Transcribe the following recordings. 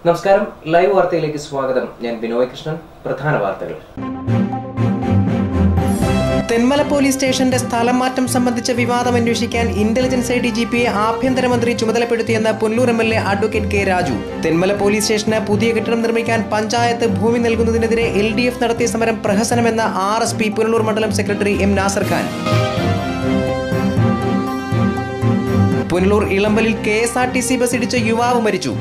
നമസ്കാരം, ലൈവ് വാർത്തയിലേക്ക് സ്വാഗതം. ഞാൻ ബിനോയ് കൃഷ്ണൻ. പ്രധാന വാർത്തകൾ. തെന്മല പോലീസ് സ്റ്റേഷന്റെ സ്ഥലം മാറ്റം സംബന്ധിച്ച വിവാദം അന്വേഷിക്കാൻ ഇന്റലിജൻസ് DGPയെ ആഭ്യന്തരമന്ത്രി ചുമതലപ്പെടുത്തിയെന്ന് Punalur MLA advocate K Raju. Thenmala police സ്റ്റേഷന് പുതിയ കെട്ടിടം നിർമ്മിക്കാൻ പഞ്ചായത്ത് ഭൂമി നൽകുന്നതിനെതിരെ LDF നടത്തിയ സമരം പ്രഹസനമെന്ന RSP പുനലൂർ മണ്ഡലം സെക്രട്ടറി M നാസർ ഖാൻ. പുനലൂർ ഇളമ്പലിൽ KSRTC ബസ് ഇടിച്ച് യുവാവ് മരിച്ചു.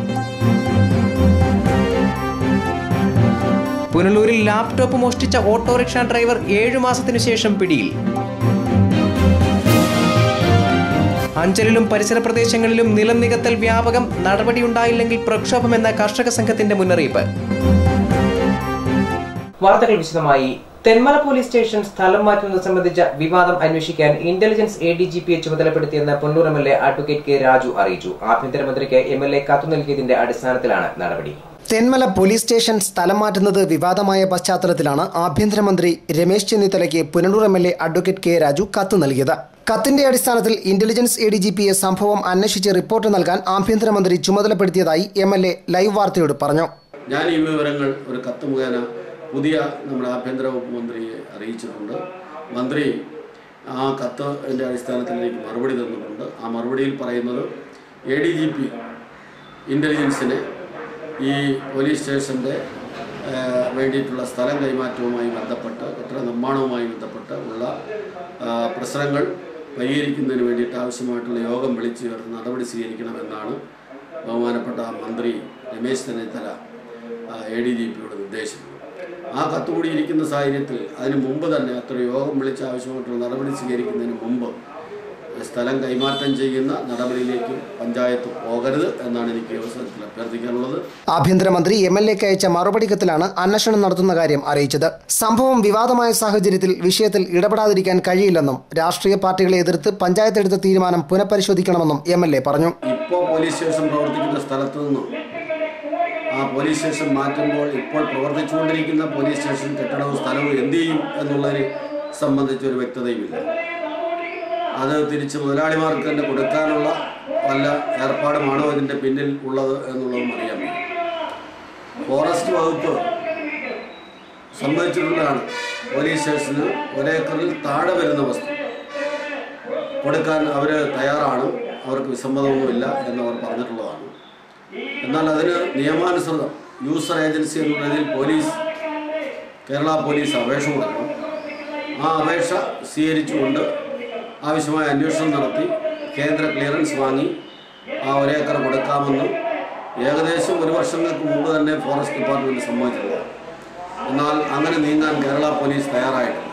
പുനലൂരിൽ ലാപ്ടോപ്പ് മോഷ്ടിച്ച ഓട്ടോറിക്ഷ ഡ്രൈവർ 7 മാസത്തിനു ശേഷം പിടിയിൽ. അഞ്ചലിലും പരിസര പ്രദേശങ്ങളിലും നിലം നികത്തൽ വ്യാപകം, നടപടിയുണ്ടായില്ലെങ്കിൽ പ്രക്ഷോഭമെന്ന കർഷക സംഘത്തിന്റെ മുന്നറിയിപ്പ്. വാർത്തകൾ വിശദമായി. തെന്മല പോലീസ് സ്റ്റേഷൻ സ്ഥലം മാറ്റുന്നത് സംബന്ധിച്ച വിവാദം അന്വേഷിക്കാൻ ഇന്റലിജൻസ് DGPയെ ചുമതലപ്പെടുത്തിയെന്ന് Punalur MLA advocate K Raju അറിയിച്ചു. ആഭ്യന്തരമന്ത്രിക്ക് MLA കത്തു നൽകിയതിന്റെ അടിസ്ഥാനത്തിലാണ് നടപടി. തെന്മല പോലീസ് സ്റ്റേഷൻ സ്ഥലം മാറ്റുന്നത് വിവാദമായ പശ്ചാത്തലത്തിലാണ് ആഭ്യന്തരമന്ത്രി രമേശ് ചെന്നിത്തലയ്ക്ക് Punalur MLA advocate K Raju കത്ത് നൽകിയത്. കത്തിന്റെ അടിസ്ഥാനത്തിൽ ഇന്റലിജൻസ് DGPയെ സംഭവം അന്വേഷിച്ച് റിപ്പോർട്ട് നൽകാൻ ആഭ്യന്തരമന്ത്രി ചുമതലപ്പെടുത്തിയതായി MLA ലൈവ് വാർത്തയോട് പറഞ്ഞു. ഞാൻ ഈ വിവരങ്ങൾ ഒരു കത്ത് മുഖേന പുതിയ നമ്മുടെ ആഭ്യന്തര വകുപ്പ് മന്ത്രിയെ അറിയിച്ചിട്ടുണ്ട്. മന്ത്രി ആ കത്തിൻ്റെ അടിസ്ഥാനത്തിൽ എനിക്ക് മറുപടി തന്നിട്ടുണ്ട്. ആ മറുപടിയിൽ പറയുന്നത് ADGP ഇന്റലിജൻസിനെ ഈ പോലീസ് സ്റ്റേഷൻ്റെ വേണ്ടിയിട്ടുള്ള സ്ഥലം കൈമാറ്റവുമായി ബന്ധപ്പെട്ട് കെട്ടിട നിർമ്മാണവുമായി ബന്ധപ്പെട്ട് ഉള്ള പ്രശ്നങ്ങൾ പരിഹരിക്കുന്നതിന് വേണ്ടിയിട്ട് ആവശ്യമായിട്ടുള്ള യോഗം വിളിച്ചു ചേർത്ത് നടപടി സ്വീകരിക്കണമെന്നാണ് ബഹുമാനപ്പെട്ട മന്ത്രി രമേശ് ചെന്നിത്തല ADGPയോട് നിർദ്ദേശിക്കുന്നത്. ആ കത്തുകൂടിയിരിക്കുന്ന സാഹചര്യത്തിൽ അതിന് മുമ്പ് തന്നെ അത്ര യോഗം വിളിച്ച് ആവശ്യമായിട്ടുള്ള നടപടി സ്വീകരിക്കുന്നതിന് മുമ്പ് സ്ഥലം കൈമാറ്റം ചെയ്യുന്ന നടപടിയിലേക്ക് പഞ്ചായത്ത് പോകരുത് എന്നാണ് എനിക്ക് അവസരത്തിൽ അഭ്യർത്ഥിക്കാനുള്ളത്. ആഭ്യന്തരമന്ത്രി MLAക്ക് അയച്ച മറുപടി കത്തിലാണ് അന്വേഷണം നടത്തുന്ന കാര്യം അറിയിച്ചത്. സംഭവം വിവാദമായ സാഹചര്യത്തിൽ വിഷയത്തിൽ ഇടപെടാതിരിക്കാൻ കഴിയില്ലെന്നും രാഷ്ട്രീയ പാർട്ടികളെ എതിർത്ത് പഞ്ചായത്ത് എടുത്ത തീരുമാനം പുനഃപരിശോധിക്കണമെന്നും MLA പറഞ്ഞു. ഇപ്പോൾ പോലീസ് സ്റ്റേഷൻ പ്രവർത്തിക്കുന്ന സ്ഥലത്ത് നിന്നും ആ പോലീസ് സ്റ്റേഷൻ മാറ്റുമ്പോൾ ഇപ്പോൾ പ്രവർത്തിച്ചുകൊണ്ടിരിക്കുന്ന പോലീസ് സ്റ്റേഷൻ കെട്ടിടവും സ്ഥലവും എന്ത് ചെയ്യും എന്നുള്ളതിനെ സംബന്ധിച്ചൊരു വ്യക്തതയുമില്ല. അത് തിരിച്ച് മുതലാളിമാർക്ക് തന്നെ കൊടുക്കാനുള്ള വല്ല ഏർപ്പാടുമാണോ ഇതിൻ്റെ പിന്നിൽ ഉള്ളത് എന്നുള്ളതും അറിയാൻ വയ്യ. ഫോറസ്റ്റ് വകുപ്പ് സമ്മതിച്ചിട്ടുള്ളതാണ് പോലീസ് സ്റ്റേഷന് 1 ഏക്കറിൽ താഴെ വരുന്ന വസ്തു കൊടുക്കാൻ അവർ തയ്യാറാണ്, അവർക്ക് വിസമ്മതമൊന്നുമില്ല എന്നവർ പറഞ്ഞിട്ടുള്ളതാണ്. എന്നാൽ അതിന് നിയമാനുസൃതം യൂസർ ഏജൻസി എന്നുള്ളതിൽ കേരള പോലീസ് അപേക്ഷ കൊടുക്കണം. ആ അപേക്ഷ സ്വീകരിച്ചുകൊണ്ട് ആവശ്യമായ അന്വേഷണം നടത്തി കേന്ദ്ര ക്ലിയറൻസ് വാങ്ങി ആ 1 ഏക്കർ കൊടുക്കാമെന്നും ഏകദേശം 1 വർഷങ്ങൾക്ക് മുമ്പ് തന്നെ ഫോറസ്റ്റ് ഡിപ്പാർട്ട്മെൻറ്റ് സമ്മതിച്ചിട്ടുള്ളതാണ്. എന്നാൽ അങ്ങനെ നീങ്ങാൻ കേരള പോലീസ് തയ്യാറായിട്ടില്ല.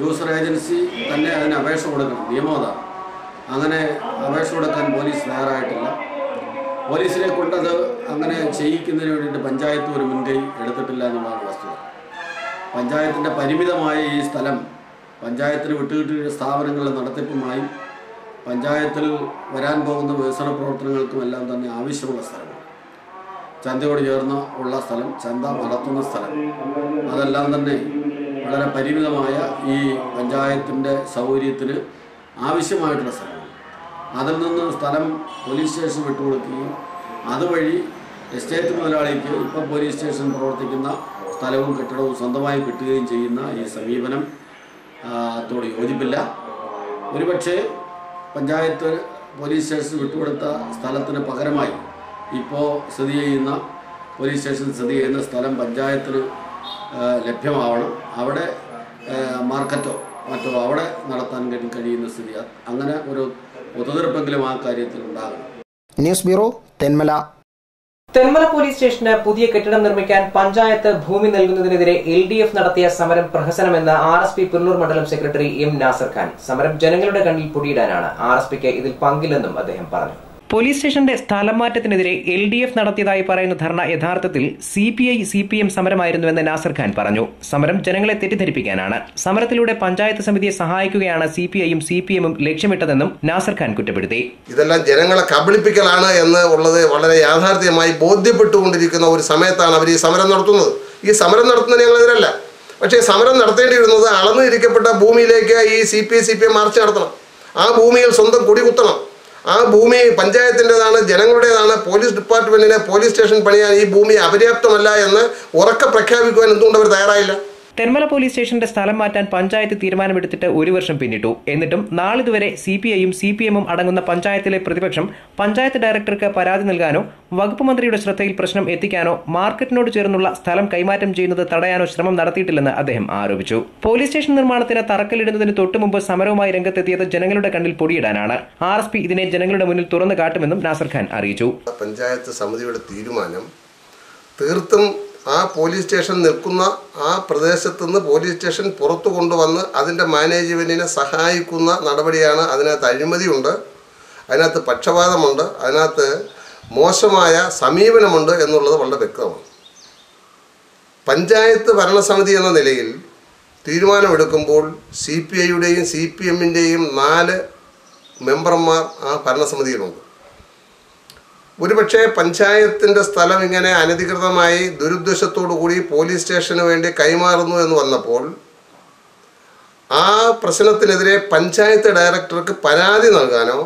യൂസർ ഏജൻസി തന്നെ അതിന് അപേക്ഷ കൊടുക്കണം, നിയമം അതാണ്. അങ്ങനെ അപേക്ഷ കൊടുക്കാൻ പോലീസ് തയ്യാറായിട്ടില്ല. പോലീസിനെ കൊണ്ടത് അങ്ങനെ ചെയ്യിക്കുന്നതിന് വേണ്ടിയിട്ട് പഞ്ചായത്ത് ഒരു മുൻകൈ എടുത്തിട്ടില്ല എന്നുള്ളതാണ് വസ്തുത. പഞ്ചായത്തിൻ്റെ പരിമിതമായ ഈ സ്ഥലം പഞ്ചായത്തിന് വിട്ടുകിട്ടിയ സ്ഥാപനങ്ങളുടെ നടത്തിപ്പുമായും പഞ്ചായത്തിൽ വരാൻ പോകുന്ന വികസന പ്രവർത്തനങ്ങൾക്കും എല്ലാം തന്നെ ആവശ്യമുള്ള സ്ഥലമാണ്. ചന്തയോട് ചേർന്ന് ഉള്ള സ്ഥലം, ചന്ത നടത്തുന്ന സ്ഥലം, അതെല്ലാം തന്നെ വളരെ പരിമിതമായ ഈ പഞ്ചായത്തിൻ്റെ സൗകര്യത്തിന് ആവശ്യമായിട്ടുള്ള സ്ഥലമാണ്. അതിൽ നിന്ന് സ്ഥലം പോലീസ് സ്റ്റേഷൻ വിട്ടുകൊടുക്കുകയും അതുവഴി എസ്റ്റേറ്റ് മുതലാളിക്ക് ഇപ്പോൾ പോലീസ് സ്റ്റേഷൻ പ്രവർത്തിക്കുന്ന സ്ഥലവും കെട്ടിടവും സ്വന്തമായി കിട്ടുകയും ചെയ്യുന്ന ഈ സമീപനം ത്തോട് യോജിപ്പില്ല. ഒരുപക്ഷെ പഞ്ചായത്ത് പോലീസ് സ്റ്റേഷൻ വിട്ടുകൊടുത്ത സ്ഥലത്തിന് പകരമായി ഇപ്പോൾ പോലീസ് സ്റ്റേഷൻ സ്ഥിതി ചെയ്യുന്ന സ്ഥലം പഞ്ചായത്തിന് ലഭ്യമാവണം. അവിടെ മാർക്കറ്റോ മറ്റോ അവിടെ നടത്താൻ കഴിയുന്ന സ്ഥിതി, അങ്ങനെ ഒരു ഒത്തുതീർപ്പെങ്കിലും ആ കാര്യത്തിൽ ഉണ്ടാകണം. News bureau, Thenmala. Thenmala police സ്റ്റേഷന് പുതിയ കെട്ടിടം നിർമ്മിക്കാൻ പഞ്ചായത്ത് ഭൂമി നൽകുന്നതിനെതിരെ LDF നടത്തിയ സമരം പ്രഹസനമെന്ന് RSP പുനലൂർ മണ്ഡലം സെക്രട്ടറി M നാസർ ഖാൻ. സമരം ജനങ്ങളുടെ കണ്ണിൽ പൊടിയിടാനാണ്. RSPക്ക് ഇതിൽ പങ്കില്ലെന്നും അദ്ദേഹം പറഞ്ഞു. പോലീസ് സ്റ്റേഷന്റെ സ്ഥലം മാറ്റത്തിനെതിരെ LDF നടത്തിയതായി പറയുന്ന ധർണ യഥാർത്ഥത്തിൽ CPI-CPM സമരമായിരുന്നുവെന്ന് നാസർ ഖാൻ പറഞ്ഞു. സമരം ജനങ്ങളെ തെറ്റിദ്ധരിപ്പിക്കാനാണ്. സമരത്തിലൂടെ പഞ്ചായത്ത് സമിതിയെ സഹായിക്കുകയാണ് CPIയും CPMും ലക്ഷ്യമിട്ടതെന്നും നാസർ ഖാൻ കുറ്റപ്പെടുത്തി. ഇതെല്ലാം ജനങ്ങളെ കബളിപ്പിക്കലാണ് എന്ന് ഉള്ളത് വളരെ യാഥാർത്ഥ്യമായി ബോധ്യപ്പെട്ടുകൊണ്ടിരിക്കുന്ന ഒരു സമയത്താണ് അവർ ഈ സമരം നടത്തുന്നത്. ഈ സമരം നടത്തുന്നത് ഞങ്ങളെതിരല്ല. പക്ഷേ സമരം നടത്തേണ്ടിയിരുന്നത് അളന്നിരിക്കപ്പെട്ട ഭൂമിയിലേക്ക് ഈ CPI-CPM മാർച്ച് നടത്തണം. ആ ഭൂമിയിൽ സ്വന്തം കൊടി കുത്തണം. ആ ഭൂമി പഞ്ചായത്തിൻ്റെതാണ്, ജനങ്ങളുടേതാണ്. പോലീസ് ഡിപ്പാർട്ട്മെൻറ്റിന് പോലീസ് സ്റ്റേഷൻ പണിയാൻ ഈ ഭൂമി അപര്യാപ്തമല്ല എന്ന് ഉറക്കെ പ്രഖ്യാപിക്കുവാൻ എന്തുകൊണ്ട് അവർ തയ്യാറായില്ല? തെന്മല പോലീസ് സ്റ്റേഷന്റെ സ്ഥലം മാറ്റാൻ പഞ്ചായത്ത് തീരുമാനമെടുത്തിട്ട് 1 വർഷം പിന്നിട്ടു. എന്നിട്ടും നാളിതുവരെ CPIയും CPMും അടങ്ങുന്ന പഞ്ചായത്തിലെ പ്രതിപക്ഷം പഞ്ചായത്ത് ഡയറക്ടർക്ക് പരാതി നൽകാനോ വകുപ്പ് മന്ത്രിയുടെ ശ്രദ്ധയിൽ പ്രശ്നം എത്തിക്കാനോ മാർക്കറ്റിനോട് ചേർന്നുള്ള സ്ഥലം കൈമാറ്റം ചെയ്യുന്നത് തടയാനോ ശ്രമം നടത്തിയിട്ടില്ലെന്ന് അദ്ദേഹം ആരോപിച്ചു. പോലീസ് സ്റ്റേഷൻ നിർമ്മാണത്തിന് തറക്കല്ലിടുന്നതിന് തൊട്ടുമുമ്പ് സമരവുമായി രംഗത്തെത്തിയത് ജനങ്ങളുടെ കണ്ണിൽ പൊടിയിടാനാണ്. RSP ഇതിനെ ജനങ്ങളുടെ മുന്നിൽ തുറന്നു കാട്ടുമെന്നും നാസർ ഖാൻ അറിയിച്ചു. പഞ്ചായത്ത് സമിതിയുടെ തീരുമാനം തീർത്തും ആ പോലീസ് സ്റ്റേഷൻ നിൽക്കുന്ന ആ പ്രദേശത്തു നിന്ന് പോലീസ് സ്റ്റേഷൻ പുറത്തു കൊണ്ടുവന്ന് അതിൻ്റെ മാനേജ്മെൻറ്റിനെ സഹായിക്കുന്ന നടപടിയാണ്. അതിനകത്ത് അഴിമതിയുണ്ട്, അതിനകത്ത് പക്ഷപാതമുണ്ട്, അതിനകത്ത് മോശമായ സമീപനമുണ്ട് എന്നുള്ളത് വളരെ വ്യക്തമാണ്. പഞ്ചായത്ത് ഭരണസമിതി എന്ന നിലയിൽ തീരുമാനമെടുക്കുമ്പോൾ CPIയുടെയും CPMൻ്റെയും 4 മെമ്പർമാർ ആ ഭരണസമിതിയിലുണ്ട്. ഒരുപക്ഷെ പഞ്ചായത്തിൻ്റെ സ്ഥലം ഇങ്ങനെ അനധികൃതമായി ദുരുദ്ദേശത്തോടു കൂടി പോലീസ് സ്റ്റേഷന് വേണ്ടി കൈമാറുന്നു എന്ന് വന്നപ്പോൾ ആ പ്രശ്നത്തിനെതിരെ പഞ്ചായത്ത് ഡയറക്ടർക്ക് പരാതി നൽകാനോ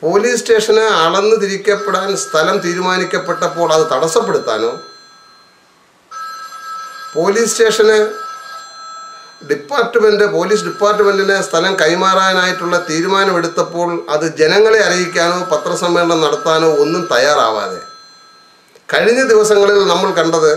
പോലീസ് സ്റ്റേഷന് അളന്നു തിരിക്കപ്പെടാൻ സ്ഥലം തീരുമാനിക്കപ്പെട്ടപ്പോൾ അത് തടസ്സപ്പെടുത്താനോ പോലീസ് സ്റ്റേഷന് പോലീസ് ഡിപ്പാർട്ട്മെൻറ്റിന് സ്ഥലം കൈമാറാനായിട്ടുള്ള തീരുമാനമെടുത്തപ്പോൾ അത് ജനങ്ങളെ അറിയിക്കാനോ പത്രസമ്മേളനം നടത്താനോ ഒന്നും തയ്യാറാവാതെ കഴിഞ്ഞ ദിവസങ്ങളിൽ നമ്മൾ കണ്ടത്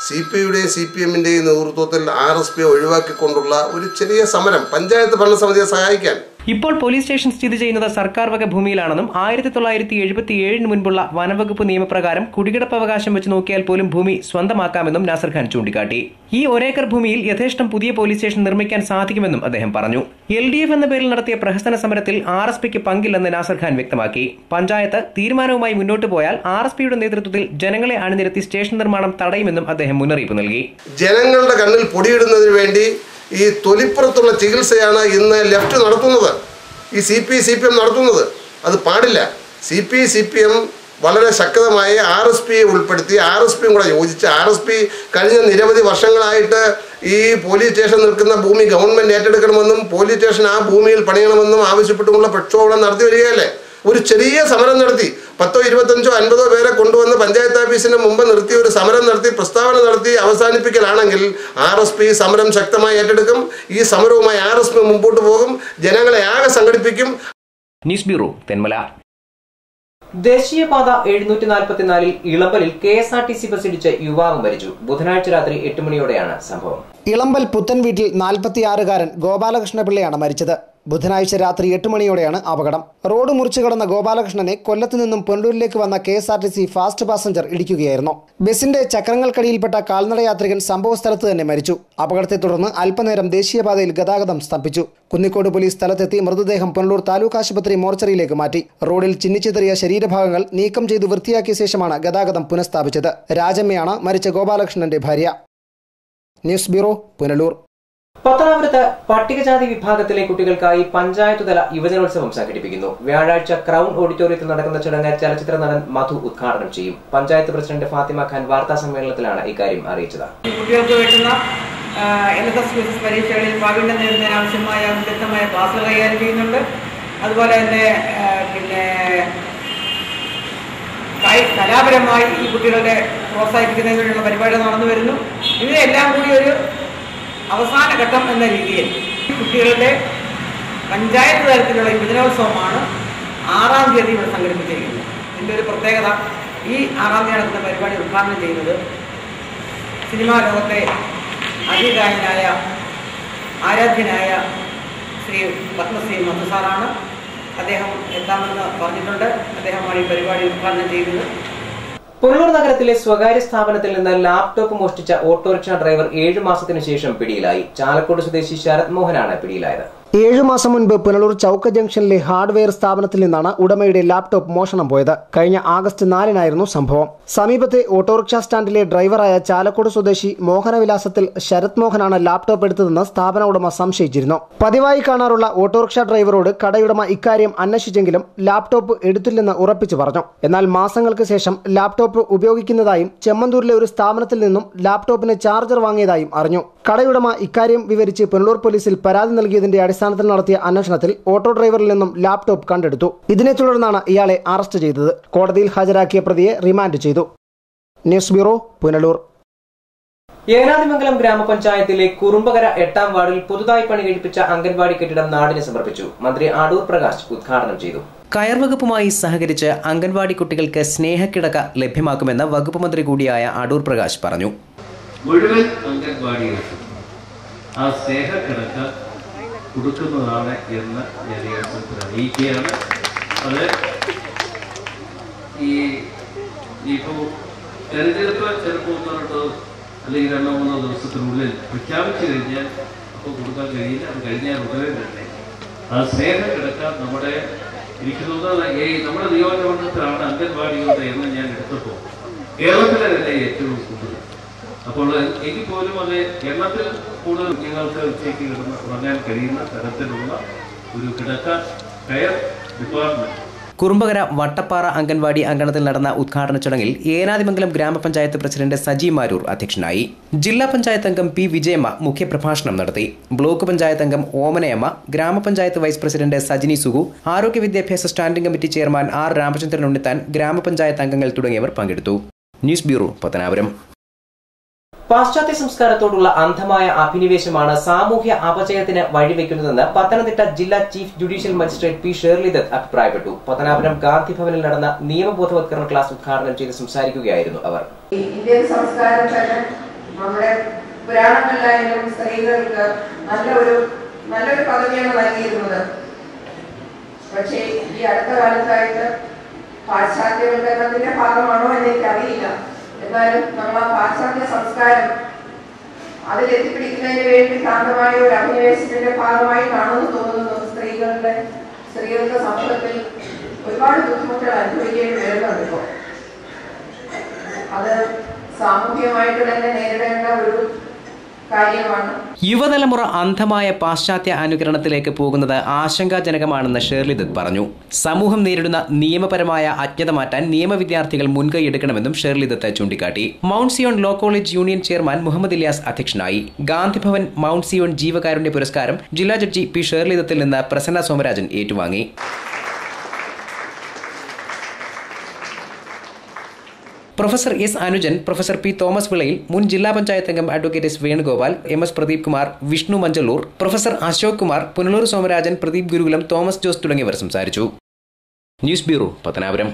CPIയുടെയും CPMൻ്റെയും നേതൃത്വത്തിൽ RSP ഒഴിവാക്കിക്കൊണ്ടുള്ള ഒരു ചെറിയ സമരം പഞ്ചായത്ത് ഭരണസമിതിയെ സഹായിക്കാൻ. ഇപ്പോൾ പോലീസ് സ്റ്റേഷൻ സ്ഥിതി ചെയ്യുന്നത് സർക്കാർ വക ഭൂമിയിലാണെന്നും 1977 മുൻപുള്ള വനംവകുപ്പ് നിയമപ്രകാരം കുടികിടപ്പവകാശം വെച്ച് നോക്കിയാൽ പോലും ഭൂമി സ്വന്തമാക്കാമെന്നും നാസർ ഖാൻ ചൂണ്ടിക്കാട്ടി. ഈ 1 ഏക്കർ ഭൂമിയിൽ യഥേഷ്ടം പുതിയ പോലീസ് സ്റ്റേഷൻ നിർമ്മിക്കാൻ സാധിക്കുമെന്നും അദ്ദേഹം പറഞ്ഞു. LDF എന്ന പേരിൽ നടത്തിയ പ്രഹസന സമരത്തിൽ RSPക്ക് പങ്കില്ലെന്ന് നാസർ ഖാൻ വ്യക്തമാക്കി. പഞ്ചായത്ത് തീരുമാനവുമായി മുന്നോട്ട് പോയാൽ RSPയുടെ നേതൃത്വത്തിൽ ജനങ്ങളെ അണിനിരത്തി സ്റ്റേഷൻ നിർമ്മാണം തടയുമെന്നും അദ്ദേഹം മുന്നറിയിപ്പ് നൽകി. ജനങ്ങളുടെ കണ്ണിൽ പൊടിയിടുന്നതിന് വേണ്ടി ഈ തൊലിപ്പുറത്തുള്ള ചികിത്സയാണ് ഇന്ന് ലെഫ്റ്റ് നടത്തുന്നത്, ഈ CPI-CPM നടത്തുന്നത്. അത് പാടില്ല. CPI-CPM വളരെ ശക്തമായി RSPയെ ഉൾപ്പെടുത്തി RSPയും കൂടെ യോജിച്ച് RSP കഴിഞ്ഞ നിരവധി വർഷങ്ങളായിട്ട് ഈ പോലീസ് സ്റ്റേഷൻ നിൽക്കുന്ന ഭൂമി ഗവൺമെൻറ് ഏറ്റെടുക്കണമെന്നും പോലീസ് സ്റ്റേഷൻ ആ ഭൂമിയിൽ പണിയണമെന്നും ആവശ്യപ്പെട്ടുകൊണ്ടുള്ള പ്രക്ഷോഭം നടത്തി വരികയല്ലേ. ഒരു ചെറിയ സമരം നടത്തി 10, 25, 50 പേരെ കൊണ്ടുവന്ന് പഞ്ചായത്ത് ഓഫീസിന് മുമ്പ് നിർത്തി ഒരു സമരം നടത്തി പ്രസ്താവന നടത്തി അവസാനിപ്പിക്കലാണെങ്കിൽ RSP സമരം ശക്തമായി ഏറ്റെടുക്കും. ഈ സമരവുമായി RSP മുമ്പോട്ട് പോകും, ജനങ്ങളെ ആകെ സംഘടിപ്പിക്കും. News bureau, Thenmala. ദേശീയപാത 744 ഇളമ്പലിൽ KSRTC ബസ് ഇടിച്ച് യുവാവ് മരിച്ചു. ബുധനാഴ്ച രാത്രി 8 മണിയോടെയാണ് സംഭവം. ഇളമ്പൽ പുത്തൻ വീട്ടിൽ 46-കാരൻ ഗോപാലകൃഷ്ണപിള്ളയാണ് മരിച്ചത്. ബുധനാഴ്ച രാത്രി 8 മണിയോടെയാണ് അപകടം. റോഡ് മുറിച്ചു കടന്ന ഗോപാലകൃഷ്ണനെ കൊല്ലത്തു നിന്നും പുനലൂരിലേക്ക് വന്ന KSRTC ഫാസ്റ്റ് പാസഞ്ചർ ഇടിക്കുകയായിരുന്നു. ബസിന്റെ ചക്രങ്ങൾക്കടിയിൽപ്പെട്ട കാൽനടയാത്രികൻ സംഭവസ്ഥലത്ത് തന്നെ മരിച്ചു. അപകടത്തെ തുടർന്ന് അല്പനേരം ദേശീയപാതയിൽ ഗതാഗതം സ്തംഭിച്ചു. കുന്നിക്കോട് പോലീസ് സ്ഥലത്തെത്തി മൃതദേഹം പുനലൂർ താലൂക്ക് ആശുപത്രി മോർച്ചറിയിലേക്ക് മാറ്റി. റോഡിൽ ചിന്നിച്ചിതറിയ ശരീരഭാഗങ്ങൾ നീക്കം ചെയ്ത് വൃത്തിയാക്കിയ ശേഷമാണ് ഗതാഗതം പുനഃസ്ഥാപിച്ചത്. രാജമ്മയാണ് മരിച്ച ഗോപാലകൃഷ്ണന്റെ ഭാര്യ. News bureau, Punalur. പത്തനാപുരത്ത് പട്ടികജാതി വിഭാഗത്തിലെ കുട്ടികൾക്കായി പഞ്ചായത്ത് തല യുവജനോത്സവം സംഘടിപ്പിക്കുന്നു. വ്യാഴാഴ്ച ക്രൗൺ ഓഡിറ്റോറിയത്തിൽ നടക്കുന്ന ചടങ്ങ് ചലച്ചിത്ര നടൻ മധു ഉദ്ഘാടനം ചെയ്യും. പഞ്ചായത്ത് പ്രസിഡന്റ് ഫാത്തിമ ഖാൻ വാർത്താ സമ്മേളനത്തിലാണ് ഇക്കാര്യം അറിയിച്ചത്. കുട്ടികൾക്ക് വേണ്ടുന്ന LSS പരീക്ഷകളിൽ പ്രാവീണ്യം നേടുന്നതിന് ആവശ്യമായ വ്യക്തമായ ക്ലാസുകൾ കൈകാര്യം ചെയ്യുന്നുണ്ട്. അതുപോലെ തന്നെ കലാപരമായി ഈ കുട്ടികളെ പ്രോത്സാഹിപ്പിക്കുന്നതിനുള്ള പരിപാടി നടന്നു വരുന്നു. ഇതിനെല്ലാം കൂടി ഒരു അവസാന ഘട്ടം എന്ന രീതിയിൽ കുട്ടികളുടെ പഞ്ചായത്ത് തലത്തിലുള്ള യുവജനോത്സവമാണ് 6-ാം തീയതി ഇവിടെ സംഘടിപ്പിച്ചിരിക്കുന്നത്. ഇതിൻ്റെ ഒരു പ്രത്യേകത, ഈ 6-ാം തീയതി നടക്കുന്ന പരിപാടി ഉദ്ഘാടനം ചെയ്യുന്നത് സിനിമാ ലോകത്തെ അതികായനായ ആരാധ്യനായ ശ്രീ പത്മശ്രീ മധു സാറാണ്. അദ്ദേഹം എത്താമെന്ന് പറഞ്ഞിട്ടുണ്ട്. അദ്ദേഹമാണ് ഈ പരിപാടി ഉദ്ഘാടനം ചെയ്യുന്നത്. പുനലൂർ നഗരത്തിലെ സ്വകാര്യ സ്ഥാപനത്തിൽ നിന്ന് ലാപ്ടോപ്പ് മോഷ്ടിച്ച ഓട്ടോറിക്ഷ ഡ്രൈവർ 7 മാസത്തിനു ശേഷം പിടിയിലായി. ചാലക്കുടി സ്വദേശി ശരത് മോഹനാണ് പിടിയിലായത്. 7 മാസം മുൻപ് പുനലൂർ ചൌക്ക ജംഗ്ഷനിലെ ഹാർഡ്വെയർ സ്ഥാപനത്തിൽ നിന്നാണ് ഉടമയുടെ ലാപ്ടോപ്പ് മോഷണം പോയത്. കഴിഞ്ഞ ആഗസ്റ്റ് 4-നായിരുന്നു സംഭവം. സമീപത്തെ ഓട്ടോറിക്ഷ സ്റ്റാൻഡിലെ ഡ്രൈവറായ ചാലക്കുടി സ്വദേശി മോഹനവിലാസത്തിൽ ശരത് മോഹനാണ് ലാപ്ടോപ്പ് എടുത്തതെന്ന് സ്ഥാപന ഉടമ സംശയിച്ചിരുന്നു. പതിവായി കാണാറുള്ള ഓട്ടോറിക്ഷ ഡ്രൈവറോട് കടയുടമ ഇക്കാര്യം അന്വേഷിച്ചെങ്കിലും ലാപ്ടോപ്പ് എടുത്തില്ലെന്ന് ഉറപ്പിച്ചു പറഞ്ഞു. എന്നാൽ മാസങ്ങൾക്ക് ശേഷം ലാപ്ടോപ്പ് ഉപയോഗിക്കുന്നതായും ചെമ്മന്തൂരിലെ ഒരു സ്ഥാപനത്തിൽ നിന്നും ലാപ്ടോപ്പിന് ചാർജർ വാങ്ങിയതായും അറിഞ്ഞു. കടയുടമ ഇക്കാര്യം വിവരിച്ച് പുനലൂർ പോലീസിൽ പരാതി നൽകിയതിന്റെ അടിസ്ഥാനത്തിൽ നടത്തിയ അന്വേഷണത്തിൽ ഓട്ടോ ഡ്രൈവറിൽ നിന്നും ലാപ്ടോപ്പ് കണ്ടെടുത്തു. ഇതിനെ തുടർന്നാണ് ഇയാളെ അറസ്റ്റ് ചെയ്തത്. കോടതിയിൽ ഹാജരാക്കിയ പ്രതിയെ റിമാൻഡ് ചെയ്തു. News bureau, Punalur. ഏനാദിമംഗലം ഗ്രാമപഞ്ചായത്തിലെ കുറുമ്പകര 8ാം വാർഡിൽ പുതുതായി പണി കഴിപ്പിച്ച അംഗൻവാടി കെട്ടിടം നാടിന് സമർപ്പിച്ചു. മന്ത്രി അടൂർ പ്രകാശ് ഉദ്ഘാടനം ചെയ്തു. കയർ വകുപ്പുമായി സഹകരിച്ച് അംഗൻവാടി കുട്ടികൾക്ക് സ്നേഹക്കിടക്ക ലഭ്യമാക്കുമെന്ന് വകുപ്പ് മന്ത്രി കൂടിയായ അടൂർ പ്രകാശ് പറഞ്ഞു. മുഴുവൻ അംഗൻവാടികൾക്കും ആ സ്നേഹക്കിടക്ക കൊടുക്കുന്നതാണ് എന്ന് ഞാൻ ഈ അവസരത്തിൽ അറിയിക്കുകയാണ്. അത് ഇപ്പോൾ തെരഞ്ഞെടുപ്പ് ചിലപ്പോൾ 1-2 അല്ലെങ്കിൽ 2-3 ദിവസത്തിനുള്ളിൽ പ്രഖ്യാപിച്ചു കഴിഞ്ഞാൽ അപ്പോൾ കൊടുക്കാൻ കഴിയില്ല. അത് കഴിഞ്ഞാൽ ഉടനെ തന്നെ ആ സ്നേഹക്കിടക്ക നമ്മുടെ നമ്മുടെ നിയോജകമണ്ഡലത്തിലാണ് അംഗൻവാടികളുടെ എണ്ണം ഞാൻ എടുത്തപ്പോൾ കേരളത്തിലെ തന്നെ ഏറ്റവും കൂടുതൽ. അപ്പോൾ എങ്കിൽ പോലും അത് എണ്ണത്തിൽ കൂടുതൽ കുഞ്ഞുങ്ങൾക്ക് ഉച്ചയ്ക്ക് ഉറങ്ങാൻ കഴിയുന്ന തരത്തിലുള്ള ഒരു കിടക്ക കയർ ഡിപ്പാർട്ട്മെന്റ് കുറുമ്പകര വട്ടപ്പാറ അംഗൻവാടി അങ്കണത്തിൽ നടന്ന ഉദ്ഘാടന ചടങ്ങിൽ ഏനാദിമംഗലം ഗ്രാമപഞ്ചായത്ത് പ്രസിഡന്റ് സജി മാരൂർ അധ്യക്ഷനായി. ജില്ലാ പഞ്ചായത്ത് അംഗം പി വിജയമ്മ മുഖ്യപ്രഭാഷണം നടത്തി. ബ്ലോക്ക് പഞ്ചായത്ത് അംഗം ഓമനയമ്മ, ഗ്രാമപഞ്ചായത്ത് വൈസ് പ്രസിഡന്റ് സജിനി സുഗു, ആരോഗ്യ വിദ്യാഭ്യാസ standing committee chairman R Ramachandran Unnithan, ഗ്രാമപഞ്ചായത്ത് അംഗങ്ങൾ തുടങ്ങിയവർ പങ്കെടുത്തു. News bureau, Pathanapuram. പാശ്ചാത്യ സംസ്കാരത്തോടുള്ള അന്ധമായ അഭിനിവേശമാണ് സാമൂഹ്യ അപചയത്തിന് വഴിവെക്കുന്നതെന്ന് പത്തനംതിട്ട ജില്ലാ chief judicial magistrate P Shirley Dutt അഭിപ്രായപ്പെട്ടു. പത്തനാപുരം ഗാന്ധി ഭവനിൽ നടന്ന നിയമബോധവത്കരണ ക്ലാസ് ഉദ്ഘാടനം ചെയ്ത് സംസാരിക്കുകയായിരുന്നു അവർ. ഇന്ത്യൻ സംസ്കാരം തന്നെ നമ്മുടെ പുരാണങ്ങളിലായാലും സ്ത്രീകൾക്ക് നല്ലൊരു പദവിയാണ് നൽകിയിരുന്നത്. പക്ഷേ ഈ അടുത്ത കാലത്തായിട്ട് പാശ്ചാത്യവൽക്കരണത്തിന്റെ ഭാഗമാണോ എന്ന് എനിക്കറിയില്ല. എന്നാലും നമ്മൾ ആ പാശ്ചാത്യ സംസ്കാരം അതിലെത്തിപ്പിടിക്കുന്നതിന് വേണ്ടി ശാന്തമായ ഒരു അഭിനിവേശത്തിന്റെ ഭാഗമായി കാണുമെന്ന് തോന്നുന്നു. സ്ത്രീകൾക്ക് സമൂഹത്തിൽ ഒരുപാട് ബുദ്ധിമുട്ടുകൾ അനുഭവിക്കേണ്ടി വരുന്നുണ്ട്. ഇപ്പോൾ അത് സാമൂഹികമായിട്ട് തന്നെ നേരിടേണ്ട ഒരു കാര്യമാണ്. യുവതലമുറ അന്ധമായ പാശ്ചാത്യ അനുകരണത്തിലേക്ക് പോകുന്നത് ആശങ്കാജനകമാണെന്ന് ഷേർലി ദത്ത് പറഞ്ഞു. സമൂഹം നേരിടുന്ന നിയമപരമായ അജ്ഞത മാറ്റാൻ നിയമവിദ്യാർത്ഥികൾ മുൻകൈയെടുക്കണമെന്നും ഷേർലി ദത്ത് ചൂണ്ടിക്കാട്ടി. Mount Zion Law College union chairman Muhammad Ilyas അധ്യക്ഷനായി. ഗാന്ധിഭവൻ മൗണ്ട് സിയോൺ ജീവകാരുണ്യ പുരസ്കാരം ജില്ലാ ജഡ്ജി പി ഷേർലി ദത്തിൽ നിന്ന് പ്രസന്ന സോമരാജൻ ഏറ്റുവാങ്ങി. Professor S Anujan, professor P Thomas Vilayil, മുൻ ജില്ലാ പഞ്ചായത്ത് അംഗം advocate S Venugopal, M S Pradeep Kumar, Vishnu Manchalur, professor Ashok Kumar, Punalur Somarajan, Pradeep Gurukulam, Thomas Jose തുടങ്ങിയവർ സംസാരിച്ചു. News bureau, Pathanapuram.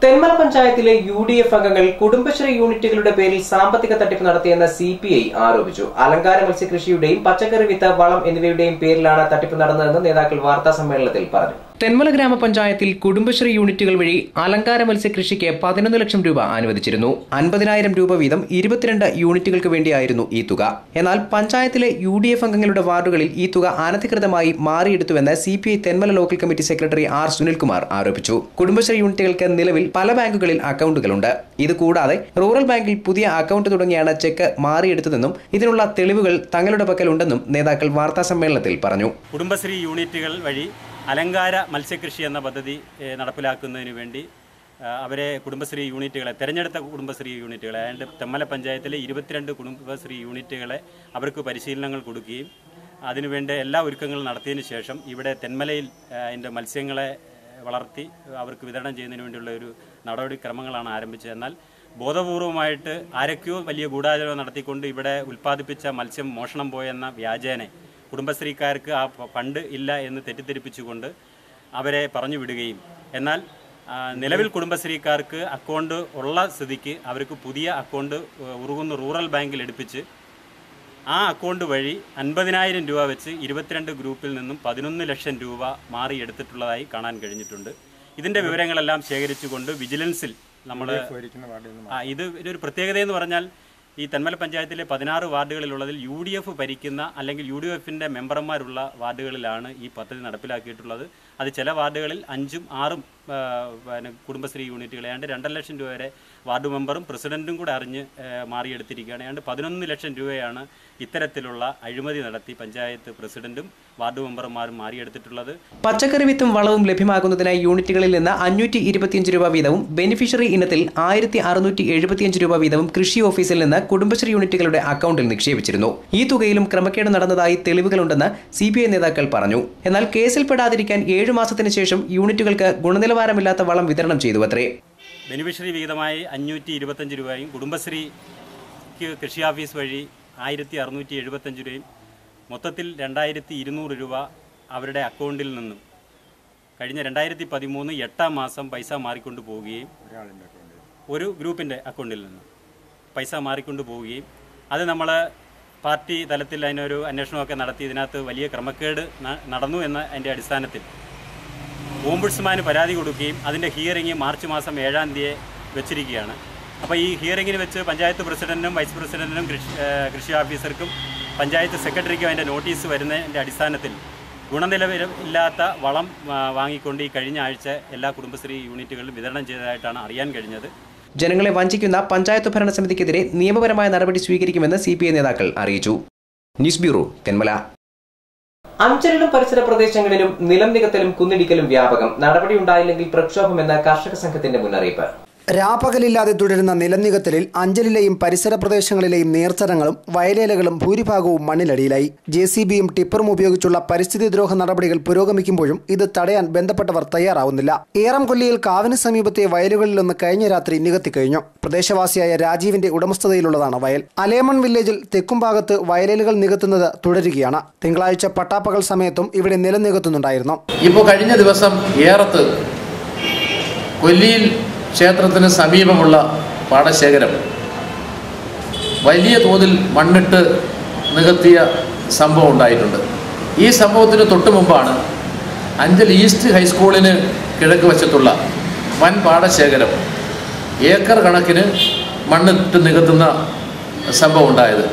തെന്മല പഞ്ചായത്തിലെ UDF അംഗങ്ങൾ കുടുംബശ്രീ യൂണിറ്റുകളുടെ പേരിൽ സാമ്പത്തിക തട്ടിപ്പ് നടത്തിയെന്ന് CPI ആരോപിച്ചു. അലങ്കാര മത്സ്യകൃഷിയുടെയും പച്ചക്കറി വിത്ത്, വളം എന്നിവയുടെയും പേരിലാണ് തട്ടിപ്പ് നടന്നതെന്ന് നേതാക്കൾ വാർത്താ സമ്മേളനത്തിൽ പറഞ്ഞു. തെന്മല ഗ്രാമപഞ്ചായത്തിൽ കുടുംബശ്രീ യൂണിറ്റുകൾ വഴി അലങ്കാര മത്സ്യകൃഷിക്ക് 11 ലക്ഷം രൂപ അനുവദിച്ചിരുന്നു. 50,000 രൂപ വീതം 22 യൂണിറ്റുകൾക്ക് വേണ്ടിയായിരുന്നു ഈ തുക. എന്നാൽ പഞ്ചായത്തിലെ UDF അംഗങ്ങളുടെ വാർഡുകളിൽ ഈ തുക അനധികൃതമായി മാറിയെടുത്തുവെന്ന് CPI Thenmala local committee secretary R Sunilkumar ആരോപിച്ചു. കുടുംബശ്രീ യൂണിറ്റുകൾക്ക് നിലവിൽ പല ബാങ്കുകളിൽ അക്കൗണ്ടുകളുണ്ട്. ഇതുകൂടാതെ റൂറൽ ബാങ്കിൽ പുതിയ അക്കൗണ്ട് തുടങ്ങിയാണ് ചെക്ക് മാറിയെടുത്തതെന്നും ഇതിനുള്ള തെളിവുകൾ തങ്ങളുടെ പക്കലുണ്ടെന്നും നേതാക്കൾ വാർത്താ സമ്മേളനത്തിൽ പറഞ്ഞു. കുടുംബശ്രീ യൂണിറ്റുകൾ വഴി അലങ്കാര മത്സ്യകൃഷി എന്ന പദ്ധതി നടപ്പിലാക്കുന്നതിന് വേണ്ടി അവരെ കുടുംബശ്രീ യൂണിറ്റുകളെ, തിരഞ്ഞെടുത്ത കുടുംബശ്രീ യൂണിറ്റുകളെ, അതായത് തെന്മല പഞ്ചായത്തിലെ 22 കുടുംബശ്രീ യൂണിറ്റുകളെ അവർക്ക് പരിശീലനങ്ങൾ കൊടുക്കുകയും അതിനുവേണ്ട എല്ലാ ഒരുക്കങ്ങളും നടത്തിയതിന് ശേഷം ഇവിടെ തെന്മലയിൽ അതിൻ്റെ മത്സ്യങ്ങളെ വളർത്തി അവർക്ക് വിതരണം ചെയ്യുന്നതിന് വേണ്ടിയുള്ള ഒരു നടപടിക്രമങ്ങളാണ് ആരംഭിച്ചത്. എന്നാൽ ബോധപൂർവമായിട്ട് ആരൊക്കെയോ വലിയ ഗൂഢാലോചന നടത്തിക്കൊണ്ട് ഇവിടെ ഉൽപ്പാദിപ്പിച്ച മത്സ്യം മോഷണം പോയെന്ന വ്യാജേനെ കുടുംബശ്രീക്കാർക്ക് ആ ഫണ്ട് ഇല്ല എന്ന് തെറ്റിദ്ധരിപ്പിച്ചുകൊണ്ട് അവരെ പറഞ്ഞു വിടുകയും, എന്നാൽ നിലവിൽ കുടുംബശ്രീക്കാർക്ക് അക്കൗണ്ട് ഉള്ള സ്ഥിതിക്ക് അവർക്ക് പുതിയ അക്കൗണ്ട് ഉറുകുന്ന റൂറൽ ബാങ്കിൽ എടുപ്പിച്ച് ആ അക്കൗണ്ട് വഴി 50,000 രൂപ വെച്ച് 22 ഗ്രൂപ്പിൽ നിന്നും 11 ലക്ഷം രൂപ മാറിയെടുത്തിട്ടുള്ളതായി കാണാൻ കഴിഞ്ഞിട്ടുണ്ട്. ഇതിൻ്റെ വിവരങ്ങളെല്ലാം ശേഖരിച്ചുകൊണ്ട് വിജിലൻസിൽ നമ്മൾ ഇതൊരു പ്രത്യേകതയെന്ന് പറഞ്ഞാൽ ഈ തെന്മല പഞ്ചായത്തിലെ 16 വാർഡുകളിലുള്ളതിൽ UDF ഭരിക്കുന്ന അല്ലെങ്കിൽ UDFൻ്റെ മെമ്പർമാരുള്ള വാർഡുകളിലാണ് ഈ പദ്ധതി നടപ്പിലാക്കിയിട്ടുള്ളത്. അത് ചില വാർഡുകളിൽ 5ഉം 6ഉം കുടുംബശ്രീ യൂണിറ്റുകൾ ഏതാണ്ട് 2.5 ലക്ഷം രൂപ വരെ വാർഡ് മെമ്പറും പ്രസിഡന്റും കൂടെ അറിഞ്ഞ് മാറിയെടുത്തിരിക്കുകയാണ്. ഏതാണ്ട് 11 ലക്ഷം രൂപയാണ് ഇത്തരത്തിലുള്ള അഴിമതി നടത്തി പഞ്ചായത്ത് പ്രസിഡന്റും വാർഡ് മെമ്പർമാരും മാറിയെടുത്തിട്ടുള്ളത്. പച്ചക്കറി വിത്തും വളവും ലഭ്യമാകുന്നതിനായി യൂണിറ്റുകളിൽ നിന്ന് 525 രൂപ വീതവും ബെനിഫിഷ്യറി ഇനത്തിൽ 1675 രൂപ വീതവും കൃഷി ഓഫീസിൽ നിന്ന് കുടുംബശ്രീ യൂണിറ്റുകളുടെ അക്കൗണ്ടിൽ നിക്ഷേപിച്ചിരുന്നു. ഈ തുകയിലും ക്രമക്കേട് നടന്നതായി തെളിവുകളുണ്ടെന്ന് CPI നേതാക്കൾ പറഞ്ഞു. എന്നാൽ കേസിൽപ്പെടാതിരിക്കാൻ 7 മാസത്തിന് ശേഷം യൂണിറ്റുകൾക്ക് ഗുണനിലവാരമില്ലാത്ത വളം വിതരണം ചെയ്തുവത്രേ. ബെനിഫിഷ്യറി വിഹിതമായി 525 രൂപയും കുടുംബശ്രീക്ക് കൃഷി ഓഫീസ് വഴി 1675 രൂപയും മൊത്തത്തിൽ 2200 രൂപ അവരുടെ അക്കൗണ്ടിൽ നിന്നും കഴിഞ്ഞ 2013 8-ാം മാസം പൈസ മാറിക്കൊണ്ടു പോവുകയും ഒരു ഗ്രൂപ്പിൻ്റെ അക്കൗണ്ടിൽ നിന്ന് പൈസ മാറിക്കൊണ്ടു പോവുകയും അത് നമ്മൾ പാർട്ടി തലത്തിൽ അതിനൊരു അന്വേഷണമൊക്കെ നടത്തി ഇതിനകത്ത് വലിയ ക്രമക്കേട് നടന്നു എന്ന അതിൻ്റെ അടിസ്ഥാനത്തിൽ ഓംബുഡ്സ്മാന് പരാതി കൊടുക്കുകയും അതിൻ്റെ ഹിയറിംഗ് മാർച്ച് മാസം 7-ാം തീയതി വെച്ചിരിക്കുകയാണ്. അപ്പോൾ ഈ ഹിയറിംഗിന് വെച്ച് പഞ്ചായത്ത് പ്രസിഡന്റിനും വൈസ് പ്രസിഡന്റിനും കൃഷി ഓഫീസർക്കും പഞ്ചായത്ത് സെക്രട്ടറിക്കും അതിൻ്റെ നോട്ടീസ് വരുന്നതിൻ്റെ അടിസ്ഥാനത്തിൽ ഗുണനിലവാരമില്ലാത്ത വളം വാങ്ങിക്കൊണ്ട് ഈ കഴിഞ്ഞ ആഴ്ച എല്ലാ കുടുംബശ്രീ യൂണിറ്റുകളിലും വിതരണം ചെയ്തതായിട്ടാണ് അറിയാൻ കഴിഞ്ഞത്. ജനങ്ങളെ വഞ്ചിക്കുന്ന പഞ്ചായത്ത് ഭരണസമിതിക്കെതിരെ നിയമപരമായ നടപടി സ്വീകരിക്കുമെന്ന് CPI നേതാക്കൾ അറിയിച്ചു. News bureau, Thenmala. അഞ്ചലിലും പരിസര പ്രദേശങ്ങളിലും നിലം നികത്തലും കുന്നിടിക്കലും വ്യാപകം. നടപടിയുണ്ടായില്ലെങ്കിൽ പ്രക്ഷോഭമെന്ന കർഷക സംഘത്തിന്റെ മുന്നറിയിപ്പ്. രാപ്പകലില്ലാതെ തുടരുന്ന നിലനികത്തലിൽ അഞ്ചലിലെയും പരിസര പ്രദേശങ്ങളിലെയും നീർത്തടങ്ങളും വയലേലകളും ഭൂരിഭാഗവും മണ്ണിലടിയിലായി. JCBയും ടിപ്പറും ഉപയോഗിച്ചുള്ള പരിസ്ഥിതി ദ്രോഹ നടപടികൾ പുരോഗമിക്കുമ്പോഴും ഇത് തടയാൻ ബന്ധപ്പെട്ടവർ തയ്യാറാവുന്നില്ല. ഏറംകൊല്ലിയിൽ കാവിന് സമീപത്തെ വയലുകളിലൊന്ന് കഴിഞ്ഞ രാത്രി നികത്തിക്കഴിഞ്ഞു. പ്രദേശവാസിയായ രാജീവിന്റെ ഉടമസ്ഥതയിലുള്ളതാണ് വയൽ. അലേമൺ വില്ലേജിൽ തെക്കുംഭാഗത്ത് വയലേലുകൾ നികത്തുന്നത് തുടരുകയാണ്. തിങ്കളാഴ്ച പട്ടാപ്പകൽ സമയത്തും ഇവിടെ നിലം നികത്തുന്നുണ്ടായിരുന്നു. ഇപ്പോൾ കഴിഞ്ഞ ദിവസം ഏറത്ത് കൊല്ലിയിൽ ക്ഷേത്രത്തിന് സമീപമുള്ള പാടശേഖരം വലിയ തോതിൽ മണ്ണിട്ട് നികത്തിയ സംഭവം ഉണ്ടായിട്ടുണ്ട്. ഈ സംഭവത്തിന് തൊട്ടു മുമ്പാണ് അഞ്ചൽ ഈസ്റ്റ് ഹൈസ്കൂളിന് കിഴക്ക് വശത്തുള്ള വൻ പാടശേഖരം ഏക്കർ കണക്കിന് മണ്ണിട്ട് നികത്തുന്ന സംഭവം ഉണ്ടായത്.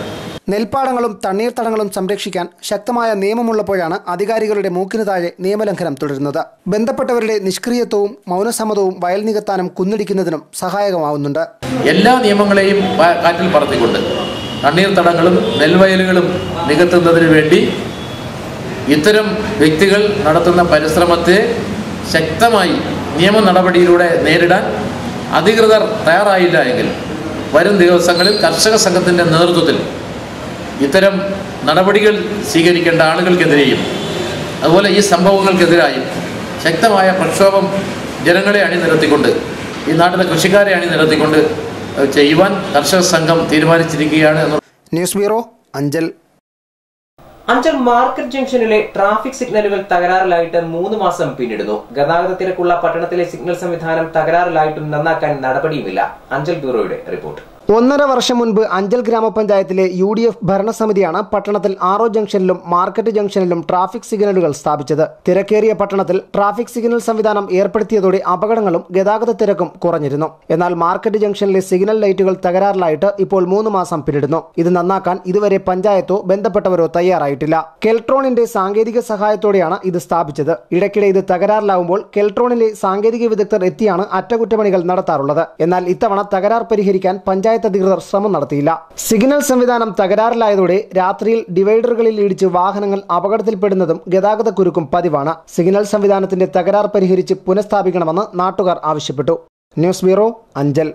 നെൽപ്പാടങ്ങളും തണ്ണീർത്തടങ്ങളും സംരക്ഷിക്കാൻ ശക്തമായ നിയമമുള്ളപ്പോഴാണ് അധികാരികളുടെ മൂക്കിന് താഴെ നിയമലംഘനം തുടരുന്നത്. ബന്ധപ്പെട്ടവരുടെ നിഷ്ക്രിയത്വവും മൗനസമ്മതവും വയൽ നികത്താനും കുന്നിടിക്കുന്നതിനും സഹായകമാവുന്നുണ്ട്. എല്ലാ നിയമങ്ങളെയും കാറ്റിൽ പറത്തിക്കൊണ്ട് തണ്ണീർത്തടങ്ങളും നെൽവയലുകളും നികത്തുന്നതിന് വേണ്ടി ഇത്തരം വ്യക്തികൾ നടത്തുന്ന പരിശ്രമത്തെ ശക്തമായി നിയമ നടപടിയിലൂടെ നേരിടാൻ അധികൃതർ തയ്യാറായില്ല എങ്കിൽ വരും ദിവസങ്ങളിൽ കർഷക സംഘത്തിൻ്റെ നേതൃത്വത്തിൽ ഇത്തരം നടപടികൾ സ്വീകരിക്കേണ്ട ആളുകൾക്കെതിരെയും അതുപോലെ ഈ സംഭവങ്ങൾക്കെതിരായും ശക്തമായ പ്രക്ഷോഭം ജനങ്ങളെ അണിനിരത്തിക്കൊണ്ട് ഈ നാട്ടിലെ കൃഷിക്കാരെ അണിനിരത്തിക്കൊണ്ട് ചെയ്യുവാൻ കർഷക സംഘം തീരുമാനിച്ചിരിക്കുകയാണ്. News bureau, Anchal. Anchal market ജംഗ്ഷനിലെ ട്രാഫിക് സിഗ്നലുകൾ തകരാറിലായിട്ട് 3 മാസം പിന്നിടുന്നു. ഗതാഗത തിരക്കുള്ള പട്ടണത്തിലെ സിഗ്നൽ സംവിധാനം തകരാറിലായിട്ടും നന്നാക്കാൻ നടപടിയുമില്ല. അഞ്ചൽ ബ്യൂറോയുടെ റിപ്പോർട്ട്. 1.5 വർഷം മുൻപ് അഞ്ചൽ ഗ്രാമപഞ്ചായത്തിലെ UDF ഭരണസമിതിയാണ് പട്ടണത്തിൽ ആറോ ജംഗ്ഷനിലും മാർക്കറ്റ് ജംഗ്ഷനിലും ട്രാഫിക് സിഗ്നലുകൾ സ്ഥാപിച്ചത്. തിരക്കേറിയ പട്ടണത്തിൽ ട്രാഫിക് സിഗ്നൽ സംവിധാനം ഏർപ്പെടുത്തിയതോടെ അപകടങ്ങളും ഗതാഗത തിരക്കും കുറഞ്ഞിരുന്നു. എന്നാൽ മാർക്കറ്റ് ജംഗ്ഷനിലെ സിഗ്നൽ ലൈറ്റുകൾ തകരാറിലായിട്ട് ഇപ്പോൾ 3 മാസം പിന്നിടുന്നു. ഇത് നന്നാക്കാൻ ഇതുവരെ പഞ്ചായത്തോ ബന്ധപ്പെട്ടവരോ തയ്യാറായിട്ടില്ല. കെൽട്രോണിന്റെ സാങ്കേതിക സഹായത്തോടെയാണ് ഇത് സ്ഥാപിച്ചത്. ഇടയ്ക്കിടെ ഇത് തകരാറിലാവുമ്പോൾ കെൽട്രോണിലെ സാങ്കേതിക വിദഗ്ധർ എത്തിയാണ് അറ്റകുറ്റപ്പണികൾ നടത്താറുള്ളത്. എന്നാൽ ഇത്തവണ തകരാർ പരിഹരിക്കാൻ പഞ്ചായത്ത് അധികൃതർ ശ്രമം നടത്തിയില്ല. സിഗ്നൽ സംവിധാനം തകരാറിലായതോടെ രാത്രിയിൽ ഡിവൈഡറുകളിൽ ഇടിച്ച് വാഹനങ്ങൾ അപകടത്തിൽപ്പെടുന്നതും ഗതാഗതക്കുരുക്കും പതിവാണ്. സിഗ്നൽ സംവിധാനത്തിന്റെ തകരാർ പരിഹരിച്ച് പുനഃസ്ഥാപിക്കണമെന്ന് നാട്ടുകാർ ആവശ്യപ്പെട്ടു. News bureau, Anchal.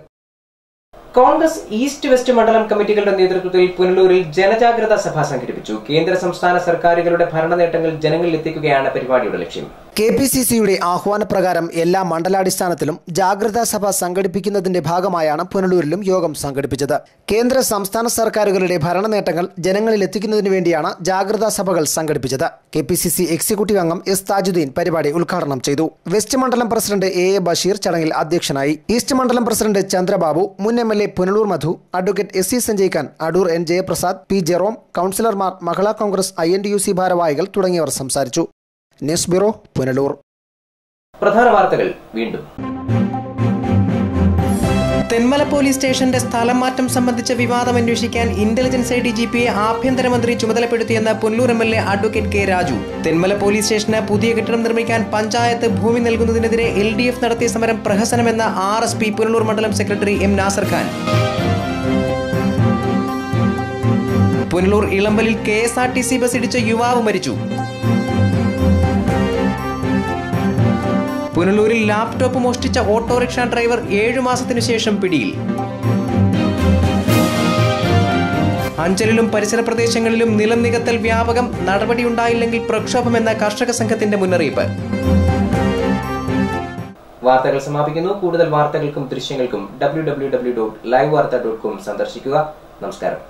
Congress east west മണ്ഡലം കമ്മിറ്റികളുടെ നേതൃത്വത്തിൽ പുനലൂരിൽ ജനജാഗ്രതാ സഭ സംഘടിപ്പിച്ചു. കേന്ദ്ര സംസ്ഥാന സർക്കാരുകളുടെ ഭരണ നേട്ടങ്ങൾ ജനങ്ങളിൽ എത്തിക്കുകയാണ് പരിപാടിയുടെ ലക്ഷ്യം. KPCCയുടെ ആഹ്വാനപ്രകാരം എല്ലാ മണ്ഡലാടിസ്ഥാനത്തിലും ജാഗ്രതാ സഭ സംഘടിപ്പിക്കുന്നതിന്റെ ഭാഗമായാണ് പുനലൂരിലും യോഗം സംഘടിപ്പിച്ചത്. കേന്ദ്ര സംസ്ഥാന സർക്കാരുകളുടെ ഭരണ നേട്ടങ്ങൾ ജനങ്ങളിൽ എത്തിക്കുന്നതിന് വേണ്ടിയാണ് ജാഗ്രതാ സഭകൾ സംഘടിപ്പിച്ചത്. KPCC എക്സിക്യൂട്ടീവ് അംഗം S. താജുദ്ദീൻ പരിപാടി ഉദ്ഘാടനം ചെയ്തു. വെസ്റ്റ് മണ്ഡലം പ്രസിഡന്റ് A. ബഷീർ ചടങ്ങിൽ അധ്യക്ഷനായി. ഈസ്റ്റ് മണ്ഡലം പ്രസിഡന്റ് ചന്ദ്രബാബു, മുൻ MLA Punalur Madhu, advocate SC Sanjay Khan, Adoor N. Jayaprasad, P. Jerome, കൌൺസിലർമാർ, മഹിളാ കോൺഗ്രസ്, INTUC ഭാരവാഹികൾ തുടങ്ങിയവർ സംസാരിച്ചു. News bureau, Punalur. പ്രധാന വാർത്തകൾ വീണ്ടും. തെന്മല പോലീസ് സ്റ്റേഷന്റെ സ്ഥലം മാറ്റം സംബന്ധിച്ച വിവാദം അന്വേഷിക്കാൻ ഇന്റലിജൻസ് ഐ.ഡി.ജി.പിയെ ആഭ്യന്തരമന്ത്രി ചുമതലപ്പെടുത്തിയെന്ന് Punalur MLA. Advocate K Raju. Thenmala police സ്റ്റേഷന് പുതിയ കെട്ടിടം നിർമ്മിക്കാൻ പഞ്ചായത്ത് ഭൂമി നൽകുന്നതിനെതിരെ LDF നടത്തിയ സമരം പ്രഹസനമെന്ന RSP പുനലൂർ മണ്ഡലം സെക്രട്ടറി M. നാസർ ഖാൻ. പുനലൂർ ഇളമ്പലിൽ KSRTC ബസ് ഇടിച്ച യുവാവ് മരിച്ചു. പുനലൂരിൽ ലാപ്ടോപ്പ് മോഷ്ടിച്ച ഓട്ടോറിക്ഷ ഡ്രൈവർ 7 മാസത്തിനു ശേഷം പിടിയിൽ. അഞ്ചലിലും പരിസര പ്രദേശങ്ങളിലും നിലം നികത്തൽ വ്യാപകം, നടപടിയുണ്ടായില്ലെങ്കിൽ പ്രക്ഷോഭമെന്ന കർഷക സംഘത്തിന്റെ മുന്നറിയിപ്പ്. വാർത്തകൾ സമാപിക്കുന്നു. കൂടുതൽ വാർത്തകൾക്കും ദൃശ്യങ്ങൾക്കും www.livevarta.com സന്ദർശിക്കുക. നമസ്കാരം.